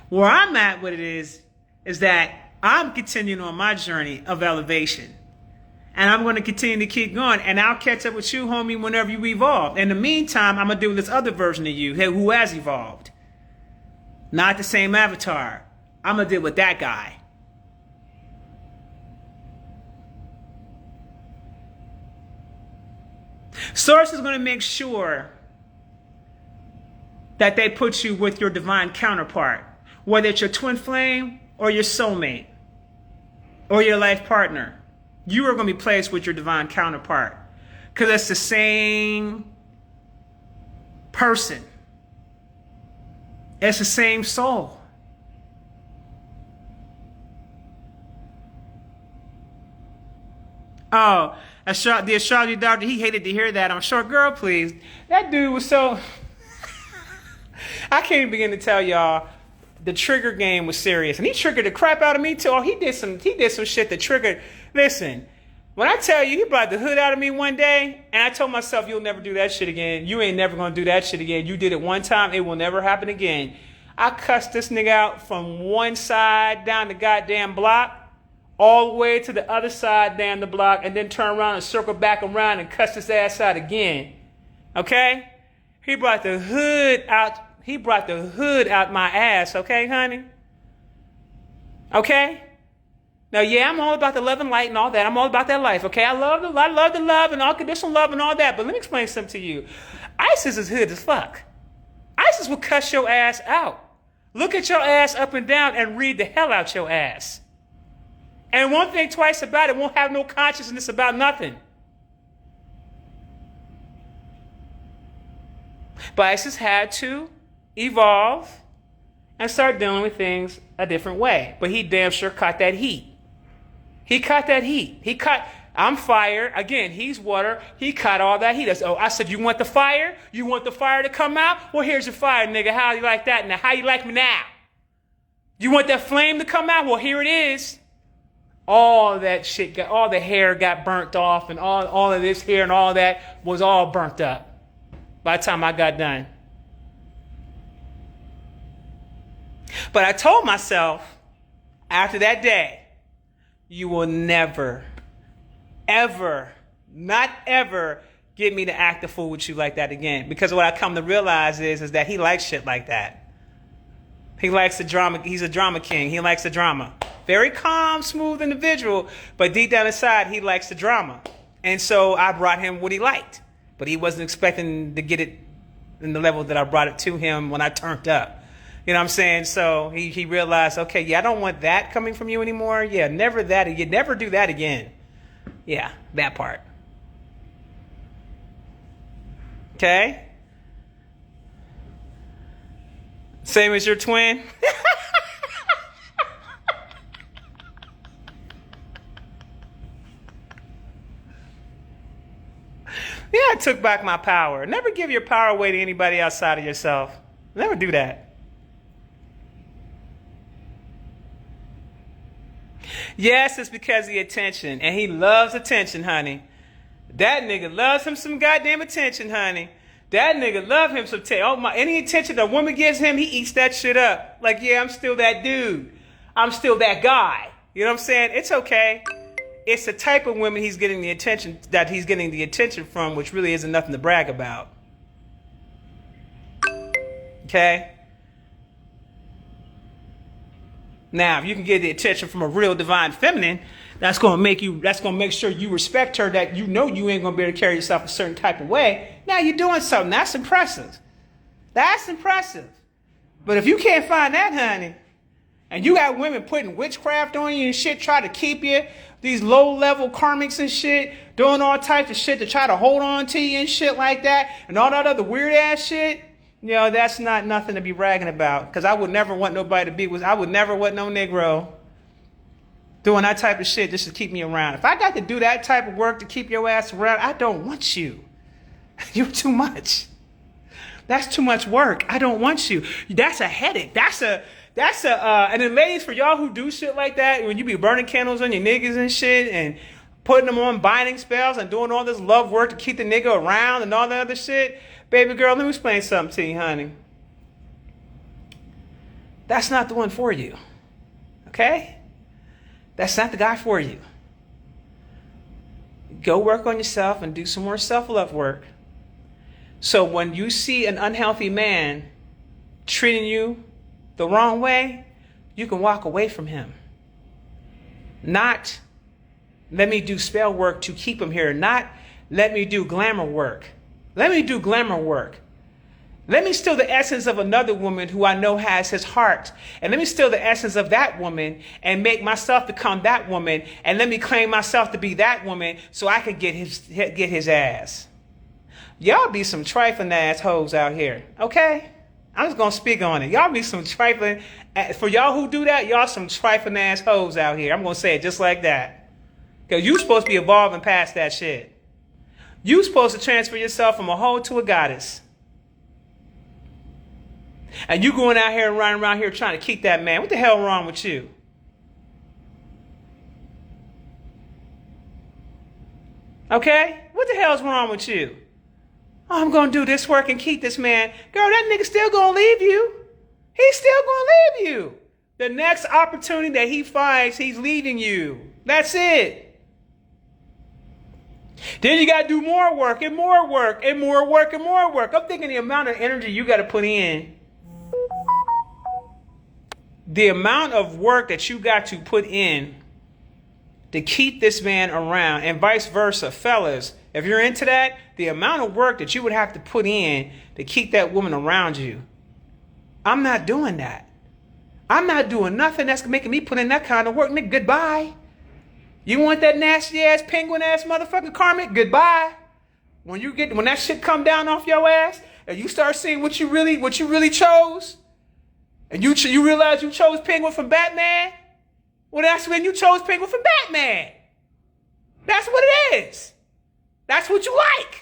Where I'm at with it is that I'm continuing on my journey of elevation. And I'm going to continue to keep going. And I'll catch up with you, homie, whenever you evolve. In the meantime, I'm going to deal with this other version of you who has evolved. Not the same avatar. I'm going to deal with that guy. Source is going to make sure that they put you with your divine counterpart, whether it's your twin flame or your soulmate or your life partner. You are going to be placed with your divine counterpart because it's the same person. It's the same soul. Oh, the astrology doctor, he hated to hear that. I'm sure, girl, please. That dude was so... I can't even begin to tell y'all the trigger game was serious. And he triggered the crap out of me, too. Oh, he did some shit that triggered... Listen, when I tell you, he brought the hood out of me one day, and I told myself, you'll never do that shit again. You ain't never going to do that shit again. You did it one time, it will never happen again. I cussed this nigga out from one side down the goddamn block, all the way to the other side down the block, and then turn around and circle back around and cuss his ass out again. Okay? He brought the hood out. He brought the hood out my ass. Okay, honey? Okay? Now, yeah, I'm all about the love and light and all that. I'm all about that life. Okay? I love the love and unconditional love and all that. But let me explain something to you. ISIS is hood as fuck. ISIS will cuss your ass out. Look at your ass up and down and read the hell out your ass. And won't think twice about it. Won't have no consciousness about nothing. But ISIS had to evolve and start dealing with things a different way. But he damn sure caught that heat. He caught that heat. I'm fire. Again, he's water. He caught all that heat. I said, you want the fire? You want the fire to come out? Well, here's your fire, nigga. How you like that? Now, how you like me now? You want that flame to come out? Well, here it is. All that shit, all the hair got burnt off, and all of this hair and all that was all burnt up by the time I got done. But I told myself after that day, you will never, ever, not ever get me to act a fool with you like that again. Because what I come to realize is that he likes shit like that. He likes the drama. He's a drama king. He likes the drama. Very calm, smooth individual, but deep down inside, he likes the drama. And so I brought him what he liked. but he wasn't expecting to get it in the level that I brought it to him when I turned up. You know what I'm saying? So he realized, okay, yeah, I don't want that coming from you anymore. Yeah, never that again. Never do that again. Yeah, that part. Okay? Same as your twin? Yeah, I took back my power. Never give your power away to anybody outside of yourself. Never do that. Yes, it's because of the attention. And he loves attention, honey. That nigga loves him some goddamn attention, honey. That nigga love him some attention. Oh my, any attention a woman gives him, he eats that shit up. Like, yeah, I'm still that dude. I'm still that guy. You know what I'm saying? It's okay. It's the type of women he's getting the attention from, which really isn't nothing to brag about. Okay? Now, if you can get the attention from a real divine feminine, that's gonna make sure you respect her, that you know you ain't gonna be able to carry yourself a certain type of way. Now you're doing something. That's impressive. That's impressive. But if you can't find that, honey, and you got women putting witchcraft on you and shit, try to keep you, these low-level karmics and shit, doing all types of shit to try to hold on to you and shit like that, and all that other weird-ass shit, you know, that's not nothing to be bragging about. Because I would never want nobody to be with, I would never want no Negro doing that type of shit just to keep me around. If I got to do that type of work to keep your ass around, I don't want you. You're too much. That's too much work. I don't want you. That's a headache. And then ladies, for y'all who do shit like that, when you be burning candles on your niggas and shit and putting them on binding spells and doing all this love work to keep the nigga around and all that other shit, baby girl, let me explain something to you, honey. That's not the one for you. Okay? That's not the guy for you. Go work on yourself and do some more self-love work. So when you see an unhealthy man treating you the wrong way, you can walk away from him. Not let me do spell work to keep him here. Not let me do glamour work. Let me do glamour work. Let me steal the essence of another woman who I know has his heart. And let me steal the essence of that woman and make myself become that woman. And let me claim myself to be that woman so I can get his ass. Y'all be some trifling ass hoes out here. Okay? I'm just going to speak on it. Y'all be some trifling. For y'all who do that, y'all some trifling ass hoes out here. I'm going to say it just like that. Because you supposed to be evolving past that shit. You supposed to transfer yourself from a hoe to a goddess. And you going out here and running around here trying to keep that man. What the hell wrong with you? Okay? What the hell's wrong with you? Oh, I'm going to do this work and keep this man. Girl, that nigga still going to leave you. He's still going to leave you. The next opportunity that he finds, he's leaving you. That's it. Then you got to do more work and more work and more work and more work. I'm thinking the amount of energy you got to put in. The amount of work that you got to put in to keep this man around, and vice versa, fellas. If you're into that, the amount of work that you would have to put in to keep that woman around you. I'm not doing that. I'm not doing nothing that's making me put in that kind of work. Nigga, goodbye. You want that nasty ass penguin ass motherfucking karmic? Goodbye. When that shit come down off your ass and you start seeing what you really chose, and you realize you chose Penguin from Batman, well, that's when you chose Penguin from Batman. That's what it is. That's what you like.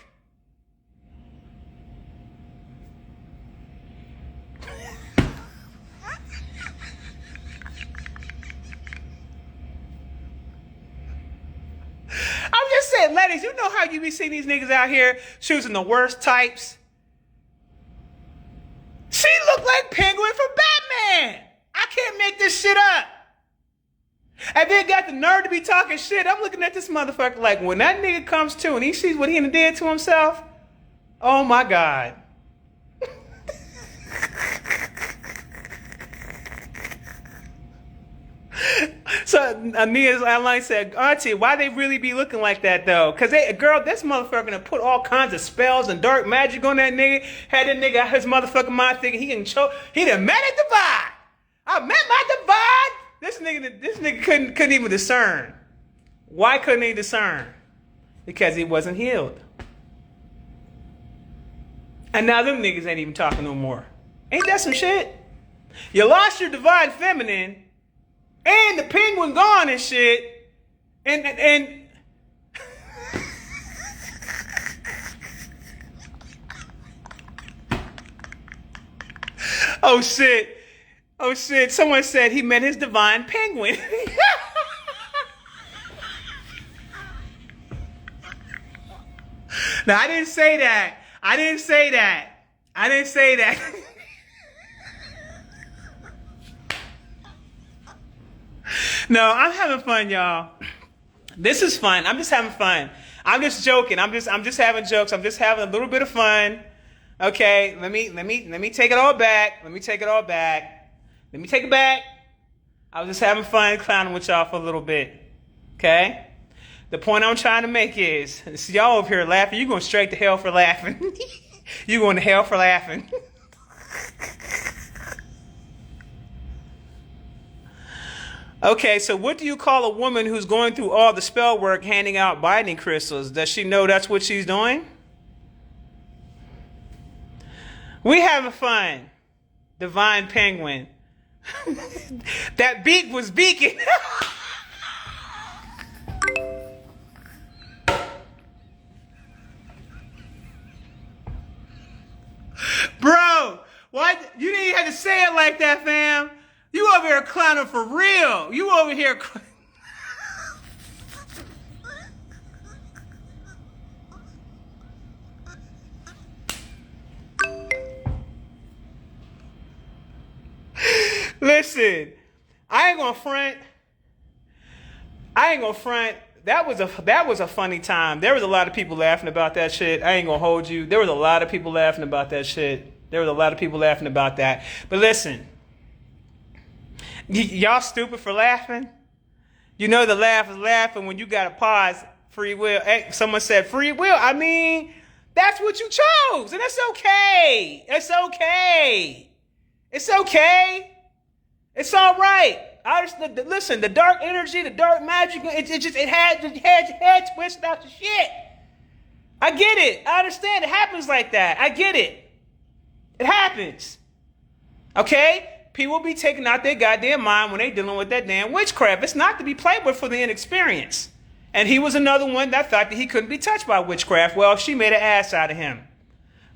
I'm just saying, ladies, you know how you be seeing these niggas out here choosing the worst types? She looked like Penguin from Batman. I can't make this shit up. And then got the nerve to be talking shit. I'm looking at this motherfucker like, when that nigga comes to and he sees what he did to himself, oh my God. So Nia's online said, Auntie, why they really be looking like that though? Cause girl, this motherfucker gonna put all kinds of spells and dark magic on that nigga. Had that nigga out his motherfucking mind thinking he can choke. He done met a divide. I met my divide. This nigga couldn't even discern. Why couldn't he discern? Because he wasn't healed. And now them niggas ain't even talking no more. Ain't that some shit? You lost your divine feminine, and the penguin gone and shit, and oh shit, someone said he met his divine penguin. No, I didn't say that. No, I'm having fun, y'all. This is fun. I'm just having fun. I'm just joking. I'm just having jokes. I'm just having a little bit of fun. Okay, let me take it all back. Let me take it back. I was just having fun clowning with y'all for a little bit. Okay? The point I'm trying to make is, see y'all over here laughing. You're going straight to hell for laughing. You're going to hell for laughing. Okay, so what do you call a woman who's going through all the spell work, handing out binding crystals? Does she know that's what she's doing? We having fun. Divine penguin. That beak was beaking. Bro, why you didn't even have to say it like that, fam? You over here clowning for real. You over here. Listen, I ain't gonna front. That was a funny time. There was a lot of people laughing about that shit. I ain't gonna hold you. There was a lot of people laughing about that shit. But listen. Y'all stupid for laughing. You know the laugh is laughing when you got to pause. Free will. Hey, someone said free will. I mean, that's what you chose, and it's okay. It's all right. Listen, the dark energy, the dark magic, it had twisted out the shit. I get it. I understand. It happens like that. I get it. It happens. Okay. People be taking out their goddamn mind when they dealing with that damn witchcraft. It's not to be played with for the inexperienced. And he was another one that thought that he couldn't be touched by witchcraft. Well, she made an ass out of him.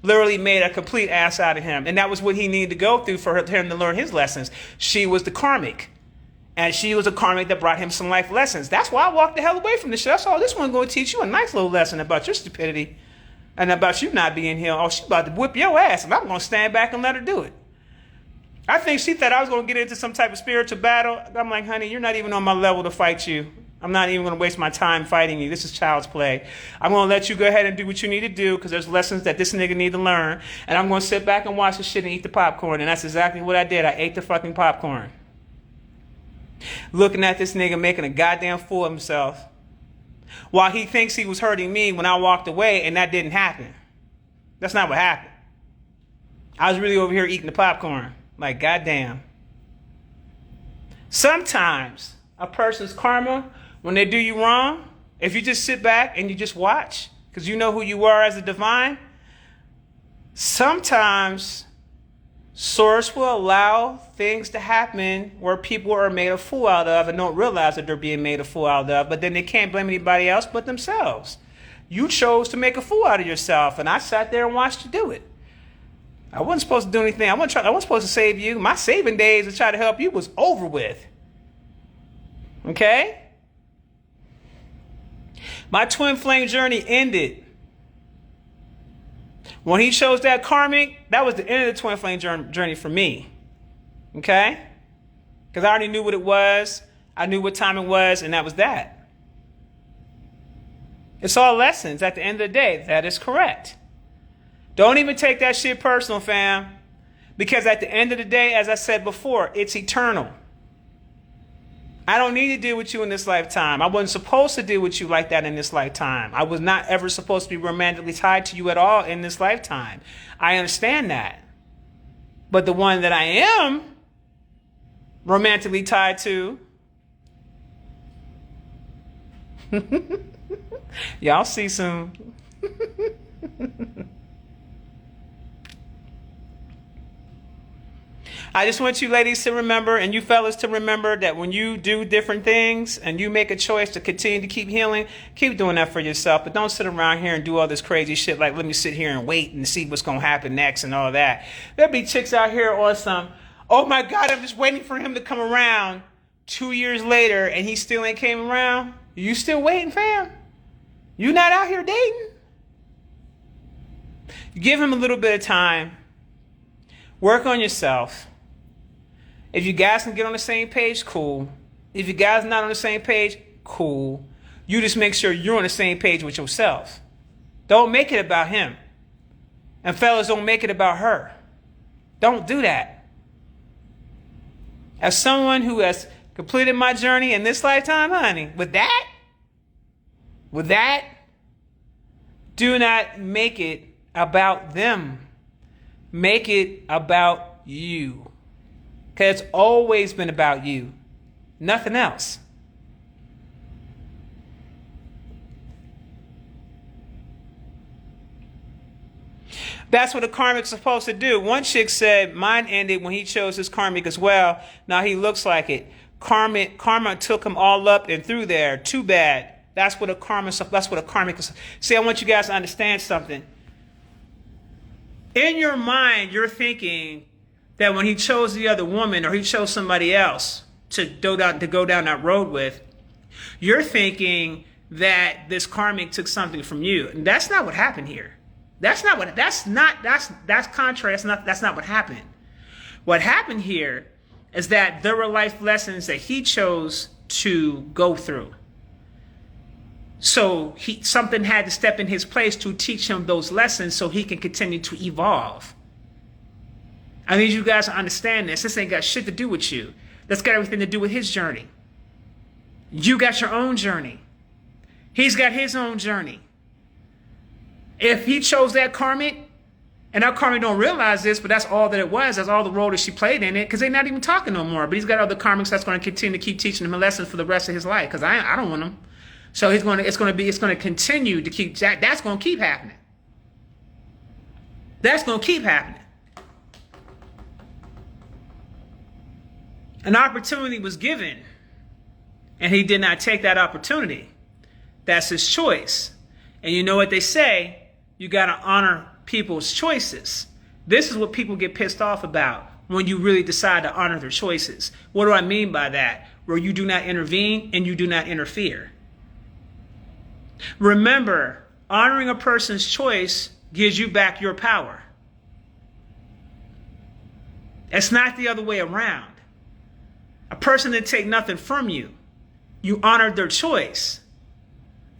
Literally made a complete ass out of him. And that was what he needed to go through for him to learn his lessons. She was the karmic. And she was a karmic that brought him some life lessons. That's why I walked the hell away from this shit. I saw this one going to teach you a nice little lesson about your stupidity. And about you not being here. Oh, she about to whip your ass. And I'm going to stand back and let her do it. I think she thought I was going to get into some type of spiritual battle. I'm like, honey, you're not even on my level to fight you. I'm not even going to waste my time fighting you. This is child's play. I'm going to let you go ahead and do what you need to do because there's lessons that this nigga need to learn. And I'm going to sit back and watch the shit and eat the popcorn. And that's exactly what I did. I ate the fucking popcorn. Looking at this nigga making a goddamn fool of himself. While he thinks he was hurting me when I walked away, and that didn't happen. That's not what happened. I was really over here eating the popcorn. Like, goddamn. Sometimes a person's karma, when they do you wrong, if you just sit back and you just watch, because you know who you are as a divine, sometimes Source will allow things to happen where people are made a fool out of and don't realize that they're being made a fool out of, but then they can't blame anybody else but themselves. You chose to make a fool out of yourself, and I sat there and watched you do it. I wasn't supposed to do anything. I wasn't supposed to save you. My saving days to try to help you was over with. Okay? My twin flame journey ended. When he chose that karmic, that was the end of the twin flame journey for me. Okay? Because I already knew what it was. I knew what time it was, and that was that. It's all lessons at the end of the day. That is correct. Don't even take that shit personal, fam. Because at the end of the day, as I said before, it's eternal. I don't need to deal with you in this lifetime. I wasn't supposed to deal with you like that in this lifetime. I was not ever supposed to be romantically tied to you at all in this lifetime. I understand that. But the one that I am romantically tied to, y'all see some. I just want you ladies to remember, and you fellas to remember, that when you do different things and you make a choice to continue to keep healing, keep doing that for yourself. But don't sit around here and do all this crazy shit like, let me sit here and wait and see what's going to happen next and all that. There'll be chicks out here on some, oh my God, I'm just waiting for him to come around 2 years later and he still ain't came around. You still waiting, fam? You not out here dating? Give him a little bit of time. Work on yourself. If you guys can get on the same page, cool. If you guys not on the same page, cool. You just make sure you're on the same page with yourself. Don't make it about him. And fellas, don't make it about her. Don't do that. As someone who has completed my journey in this lifetime, honey, with that, do not make it about them. Make it about you. Because it's always been about you. Nothing else. That's what a karmic's supposed to do. One chick said mine ended when he chose his karmic as well. Now he looks like it. Karma took him all up and through there. Too bad. That's what a karmic is. See, I want you guys to understand something. In your mind, you're thinking that when he chose the other woman or he chose somebody else to go down that road with, you're thinking that this karmic took something from you. And that's not what happened here. That's contrary. That's not what happened. What happened here is that there were life lessons that he chose to go through. So something had to step in his place to teach him those lessons so he can continue to evolve. I need you guys to understand this. This ain't got shit to do with you. That's got everything to do with his journey. You got your own journey. He's got his own journey. If he chose that karmic, and that karmic don't realize this, but that's all that it was. That's all the role that she played in it, because they're not even talking no more. But he's got other karmics that's going to continue to keep teaching him lessons for the rest of his life, because I don't want him. So it's going to continue to keep, that's going to keep happening. That's going to keep happening. An opportunity was given, and he did not take that opportunity. That's his choice. And you know what they say? You got to honor people's choices. This is what people get pissed off about when you really decide to honor their choices. What do I mean by that? Where you do not intervene and you do not interfere. Remember, honoring a person's choice gives you back your power. It's not the other way around. A person didn't take nothing from you. You honored their choice.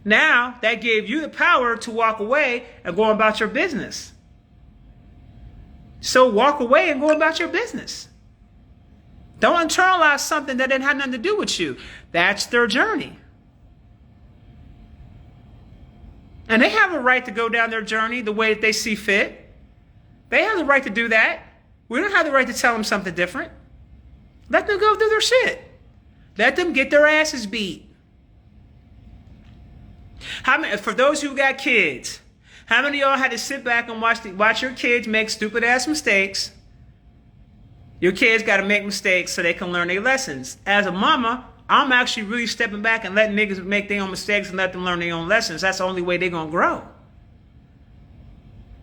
Now, that gave you the power to walk away and go about your business. So walk away and go about your business. Don't internalize something that didn't have nothing to do with you. That's their journey. And they have a right to go down their journey the way that they see fit. They have the right to do that. We don't have the right to tell them something different. Let them go do their shit. Let them get their asses beat. For those who got kids, how many of y'all had to sit back and watch your kids make stupid ass mistakes? Your kids got to make mistakes so they can learn their lessons. As a mama, I'm actually really stepping back and letting niggas make their own mistakes and let them learn their own lessons. That's the only way they're going to grow.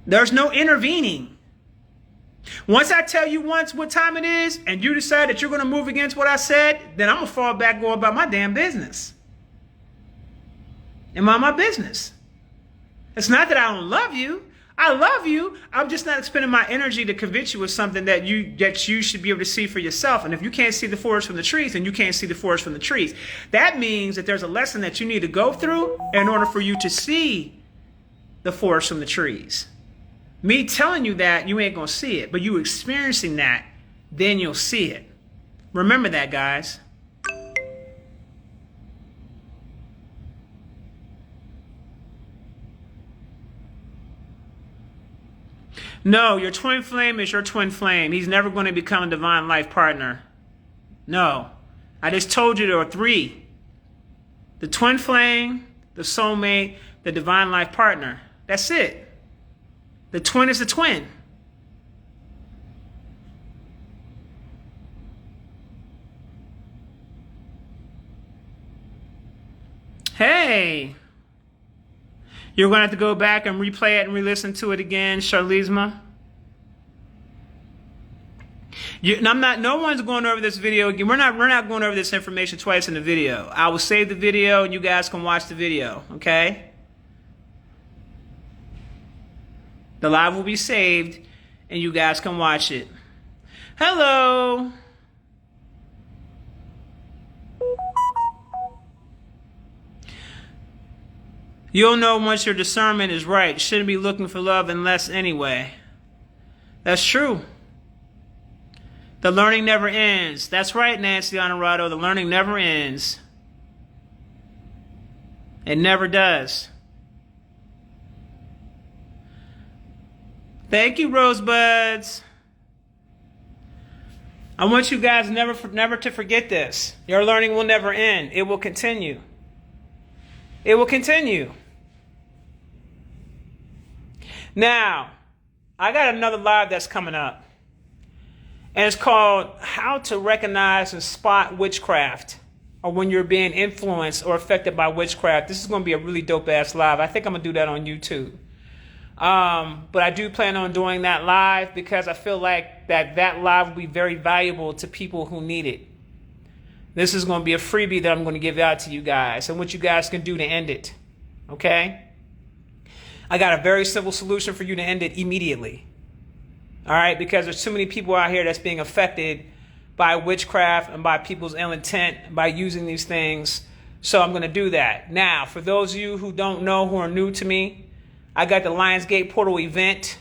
There's no intervening. Once I tell you once what time it is and you decide that you're going to move against what I said, then I'm going to fall back and go about my damn business. Am I my business? It's not that I don't love you. I love you. I'm just not expending my energy to convince you of something that you should be able to see for yourself. And if you can't see the forest from the trees, then you can't see the forest from the trees. That means that there's a lesson that you need to go through in order for you to see the forest from the trees. Me telling you that, you ain't going to see it. But you experiencing that, then you'll see it. Remember that, guys. No, your twin flame is your twin flame. He's never going to become a divine life partner. No. I just told you there are three. The twin flame, the soulmate, the divine life partner. That's it. The twin is the twin. Hey. You're going to have to go back and replay it and re-listen to it again, Charlisma. No one's going over this video again. We're not going over this information twice in the video. I will save the video and you guys can watch the video, okay? The live will be saved and you guys can watch it. Hello. You'll know once your discernment is right. Shouldn't be looking for love unless anyway. That's true. The learning never ends. That's right, Nancy Honorado. The learning never ends. It never does. Thank you, Rosebuds. I want you guys never to forget this. Your learning will never end. It will continue. It will continue. Now, I got another live that's coming up. And it's called How to Recognize and Spot Witchcraft, or when you're being influenced or affected by witchcraft. This is going to be a really dope-ass live. I think I'm going to do that on YouTube. But I do plan on doing that live because I feel like that live will be very valuable to people who need it. This is going to be a freebie that I'm going to give out to you guys and what you guys can do to end it. Okay? I got a very simple solution for you to end it immediately. All right? Because there's too many people out here that's being affected by witchcraft and by people's ill intent by using these things. So I'm going to do that. Now, for those of you who don't know, who are new to me, I got the Lionsgate Portal event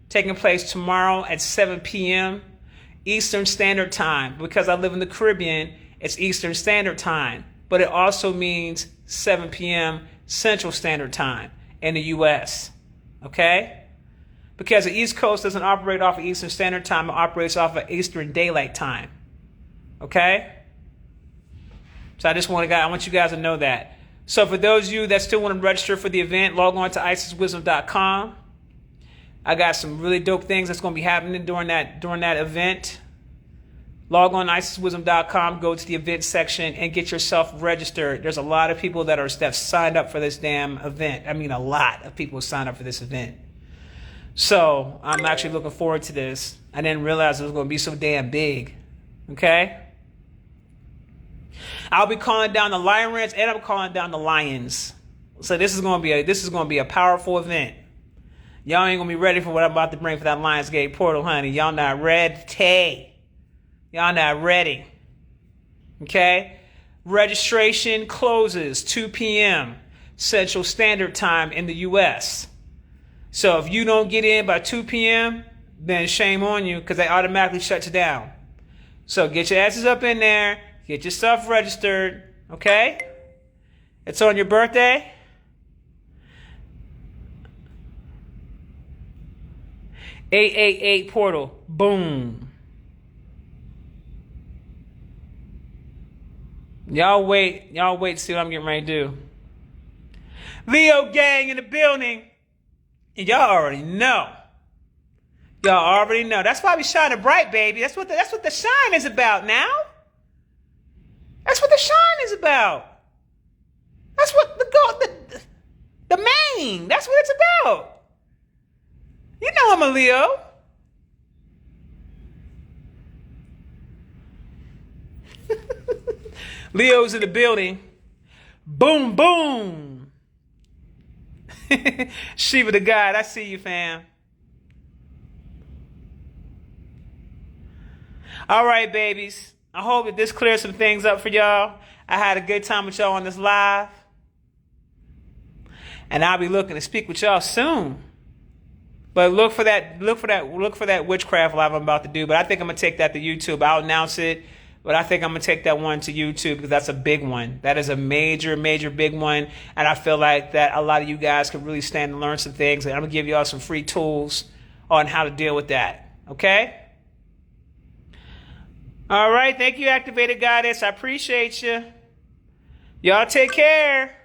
taking place tomorrow at 7 p.m. Eastern Standard Time. Because I live in the Caribbean, it's Eastern Standard Time. But it also means 7 p.m. Central Standard Time in the U.S. Okay? Because the East Coast doesn't operate off of Eastern Standard Time. It operates off of Eastern Daylight Time. Okay? So I want you guys to know that. So for those of you that still want to register for the event, log on to isiswisdom.com. I got some really dope things that's going to be happening during that event. Log on to isiswisdom.com, go to the event section, and get yourself registered. There's a lot of people that signed up for this damn event. I mean, a lot of people signed up for this event. So I'm actually looking forward to this. I didn't realize it was going to be so damn big. Okay? I'll be calling down the lion rats and I'm calling down the lions. So this is going to be a powerful event. Y'all ain't going to be ready for what I'm about to bring for that Lionsgate portal, honey. Y'all not ready. Y'all not ready. Okay? Registration closes 2 p.m. Central Standard Time in the U.S. So if you don't get in by 2 p.m., then shame on you because they automatically shut you down. So get your asses up in there. Get yourself registered. Okay? It's on your birthday. $888 portal. Boom. Y'all wait to see what I'm getting ready to do. Leo gang in the building. And y'all already know. That's why we shining bright, baby. That's what the shine is about now. That's what the shine is about. That's what the main. That's what it's about. You know I'm a Leo. Leo's in the building. Boom, boom. Shiva the God, I see you, fam. All right, babies. I hope that this clears some things up for y'all. I had a good time with y'all on this live. And I'll be looking to speak with y'all soon. But look for that witchcraft live I'm about to do. But I think I'm gonna take that to YouTube. I'll announce it. But I think I'm going to take that one to YouTube because that's a big one. That is a major, major big one. And I feel like that a lot of you guys could really stand and learn some things. And I'm going to give y'all some free tools on how to deal with that. Okay? All right. Thank you, Activated Goddess. I appreciate you. Y'all take care.